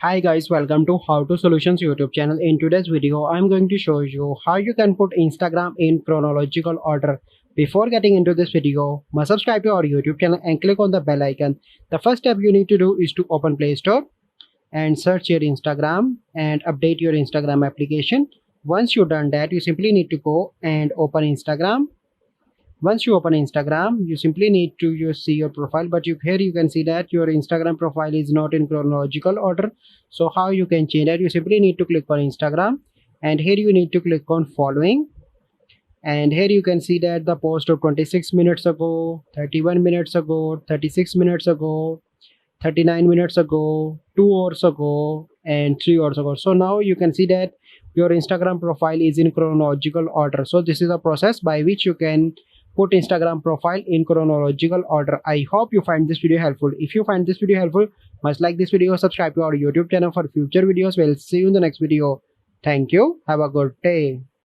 Hi guys, welcome to How to Solutions YouTube channel. In today's video, I'm going to show you how you can put Instagram in chronological order. Before getting into this video, must subscribe to our YouTube channel and click on the bell icon. The first step you need to do is to open Play Store and search your Instagram and update your Instagram application. Once you've done that, you simply need to go and open Instagram. Once you open Instagram, you simply need to see your profile, but here you can see that your Instagram profile is not in chronological order. So how you can change that? You simply need to click on Instagram, and here you need to click on following, and here you can see that the post of 26 minutes ago, 31 minutes ago, 36 minutes ago, 39 minutes ago, 2 hours ago, and 3 hours ago. So now you can see that your Instagram profile is in chronological order. So this is a process by which you can put Instagram profile in chronological order. I hope you find this video helpful. If you find this video helpful, must like this video, subscribe to our YouTube channel for future videos. We'll see you in the next video. Thank you. Have a good day.